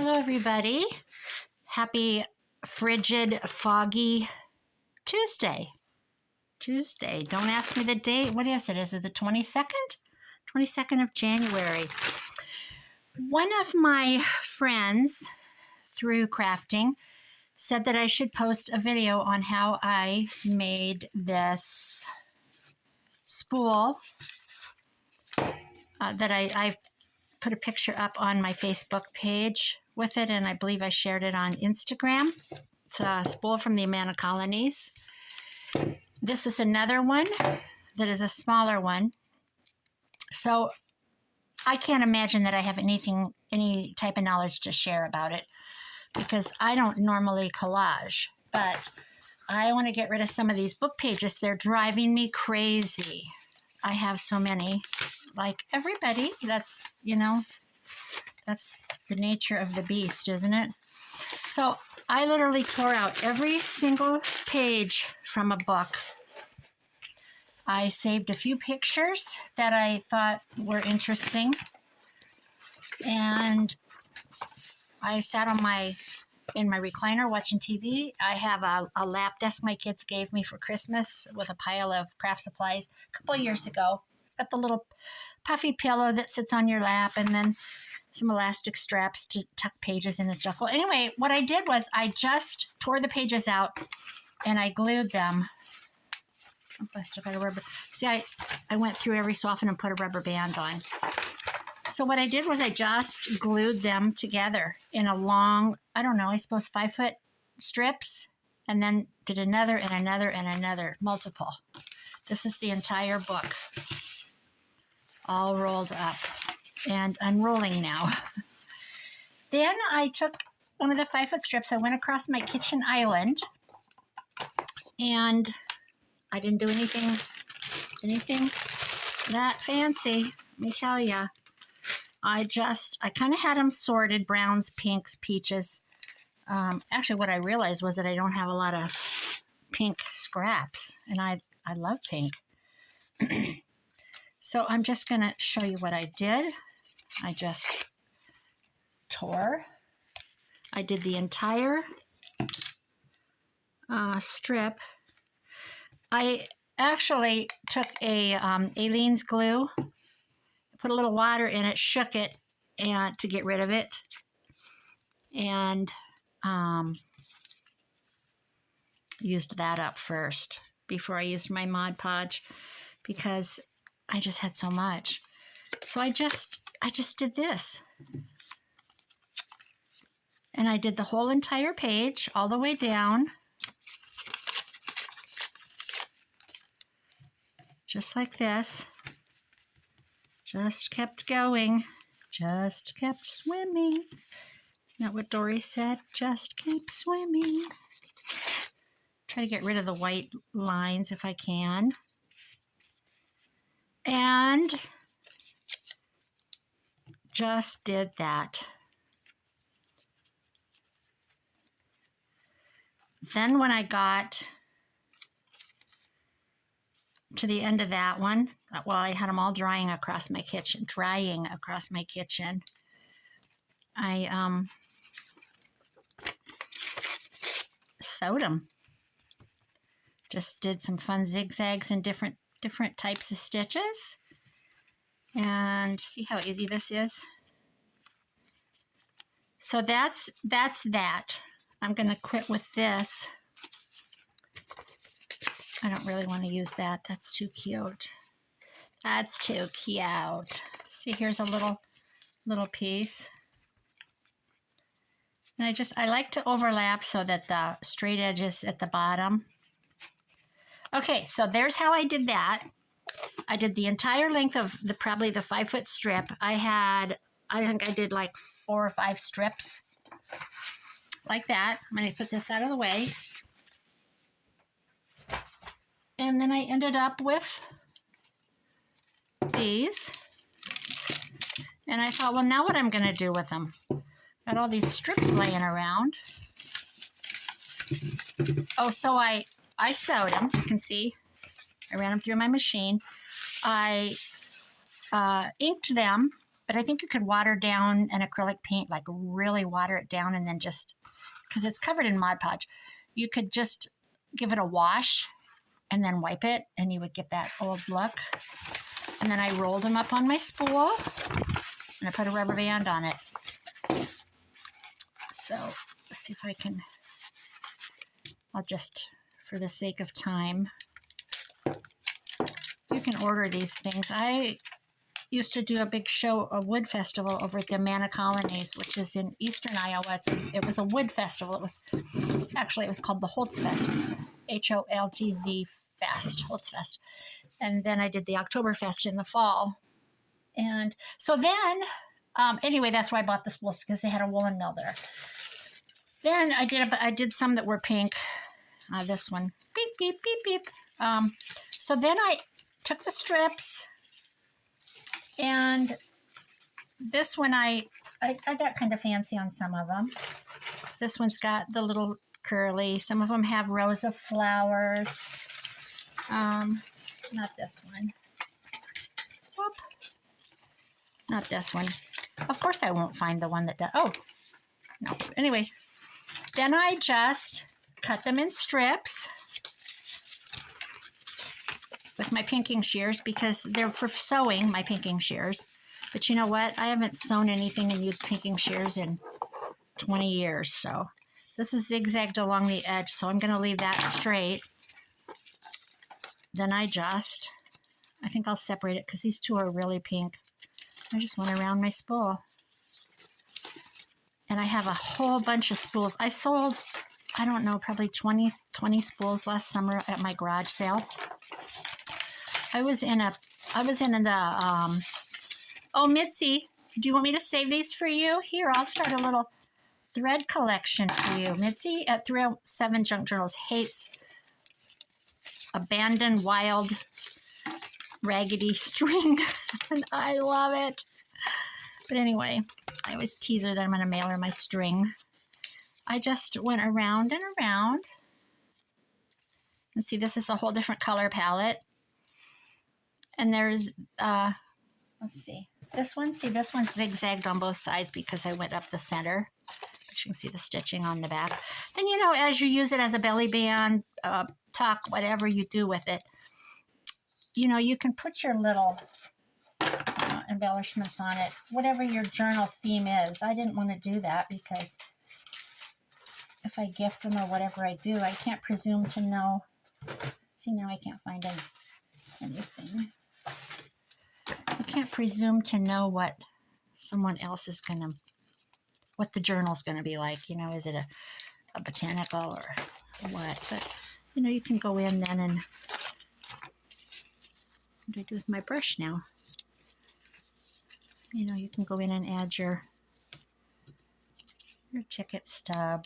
Hello, everybody. Happy frigid, foggy Tuesday. Don't ask me the date. What is it? Is it the 22nd? 22nd of January. One of my friends through crafting said that I should post a video on how I made this spool that I've put a picture up on my Facebook page with it, and I believe I shared it on Instagram. It's a spool from the Amana Colonies. This is another one that is a smaller one. So I can't imagine that I have any type of knowledge to share about it, because I don't normally collage, but I want to get rid of some of these book pages. They're driving me crazy. I have so many, like everybody. That's the nature of the beast, isn't it? So I literally tore out every single page from a book. I saved a few pictures that I thought were interesting, and I sat in my recliner watching TV. I have a lap desk my kids gave me for Christmas with a pile of craft supplies a couple of years ago. It's got the little puffy pillow that sits on your lap, and then some elastic straps to tuck pages in and stuff. Well, anyway, what I did was I just tore the pages out and I glued them. Oh, I still got a rubber. See, I went through every so often and put a rubber band on. So what I did was I just glued them together in a long, I don't know, I suppose 5-foot strips, and then did another and another and another, multiple. This is the entire book, all rolled up and unrolling now. Then I took one of the 5-foot strips, I went across my kitchen island, and I didn't do anything that fancy, let me tell you. I kind of had them sorted, browns, pinks, peaches. Actually, what I realized was that I don't have a lot of pink scraps, and I love pink. So I'm just going to show you what I did. I just tore. I did the entire strip. I actually took a Aleene's glue, put a little water in it, shook it and to get rid of it, and used that up first before I used my Mod Podge, because I just had so much. So I just did this, and I did the whole entire page all the way down, just like this. Just kept going, just kept swimming. Isn't that what Dory said? Just keep swimming. Try to get rid of the white lines if I can. And just did that. Then when I got to the end of that one, well, I had them all drying across my kitchen. I sewed them. Just did some fun zigzags and different types of stitches. And see how easy this is? So that's that. I'm going to quit with this. I don't really want to use that. That's too cute. That's too cute. See, here's a little piece. And I like to overlap so that the straight edge is at the bottom. Okay, so there's how I did that. I did the entire length of probably the 5-foot strip. I think I did like 4 or 5 strips like that. I'm going to put this out of the way. And then I ended up with these. And I thought, well, now what I'm going to do with them? Got all these strips laying around. Oh, so I sewed them. You can see I ran them through my machine. I inked them But I think you could water down an acrylic paint, like really water it down, and then just, because it's covered in Mod Podge, you could just give it a wash and then wipe it, and you would get that old look. And then I rolled them up on my spool, and I put a rubber band on it. So let's see if I can, I'll just, for the sake of time, you can order these things. I used to do a big show, a wood festival over at the Amana Colonies, which is in eastern Iowa. It was a wood festival. It was called the Holtz Fest, Holtz Fest, Holtz Fest. And then I did the Oktoberfest in the fall. And so then, anyway, that's why I bought the spools, because they had a woolen mill there. Then I did some that were pink. This one, beep, beep, beep, beep. So then I took the strips, and this one I got kind of fancy on some of them. This one's got the little curly. Some of them have rows of flowers. Not this one. Whoop. Not this one. Of course I won't find the one that does. Oh, no. Anyway, then I just cut them in strips with my pinking shears, because they're for sewing, my pinking shears. But you know what? I haven't sewn anything and used pinking shears in 20 years. So this is zigzagged along the edge, so I'm going to leave that straight. Then I think I'll separate it because these two are really pink. I just went around my spool. And I have a whole bunch of spools. I sold, I don't know, probably 20 spools last summer at my garage sale. I was in the, oh, Mitzi, do you want me to save these for you? Here, I'll start a little thread collection for you. Mitzi at 307 Junk Journals hates abandoned, wild, raggedy string, and I love it. But anyway, I always tease her that I'm going to mail her my string. I just went around and around. And see, this is a whole different color palette. And there's, let's see, this one's zigzagged on both sides because I went up the center. But you can see the stitching on the back. Then, you know, as you use it as a belly band, tuck, whatever you do with it, you know, you can put your little embellishments on it, whatever your journal theme is. I didn't want to do that because if I gift them or whatever I do, I can't presume to know. See, now I can't find anything. I can't presume to know what someone else is going to, what the journal's going to be like. You know, is it a botanical or what? But, you know, you can go in then and, what do I do with my brush now? You know, you can go in and add your ticket stub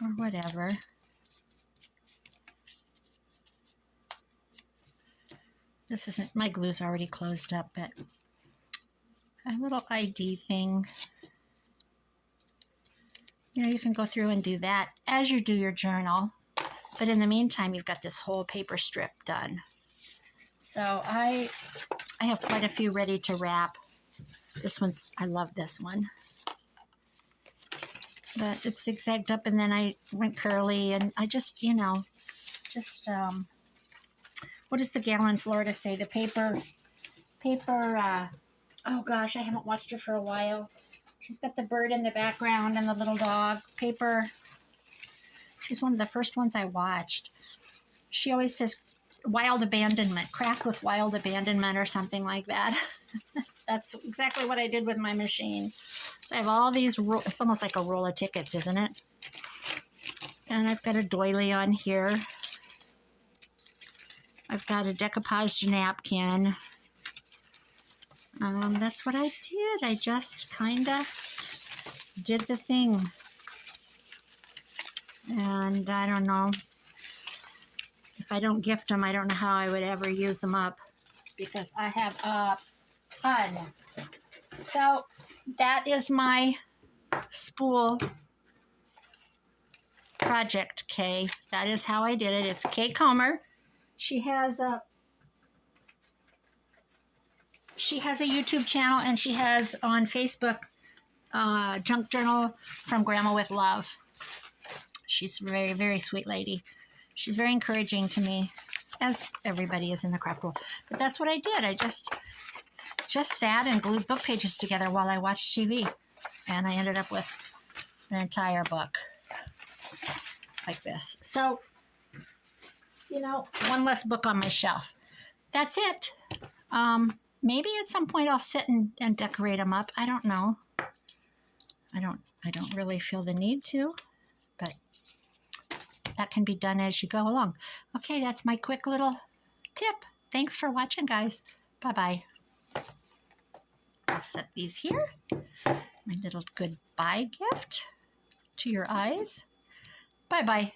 or whatever. This isn't, my glue's already closed up, but a little ID thing. You know, you can go through and do that as you do your journal. But in the meantime, you've got this whole paper strip done. So I have quite a few ready to wrap. This one's, I love this one. But it's zigzagged up, and then I went curly, and I just, you know, what does the gal in Florida say? The paper, oh gosh, I haven't watched her for a while. She's got the bird in the background and the little dog. Paper, she's one of the first ones I watched. She always says wild abandonment, craft with wild abandonment or something like that. That's exactly what I did with my machine. So I have all these, it's almost like a roll of tickets, isn't it? And I've got a doily on here. I've got a decoupaged napkin. That's what I did. I just kind of did the thing. And I don't know. If I don't gift them, I don't know how I would ever use them up because I have a ton. So that is my spool project, Kay. That is how I did it. It's Kay Comer. She has a She has a YouTube channel, and she has on Facebook Junk Journal from Grandma with Love. She's a very, very sweet lady. She's very encouraging to me, as everybody is in the craft world. But that's what I did. I just sat and glued book pages together while I watched TV. And I ended up with an entire book like this. So, you know, one less book on my shelf. That's it. Maybe at some point I'll sit and decorate them up. I don't know. I don't really feel the need to, but that can be done as you go along. Okay, that's my quick little tip. Thanks for watching, guys. Bye-bye. I'll set these here. My little goodbye gift to your eyes. Bye-bye.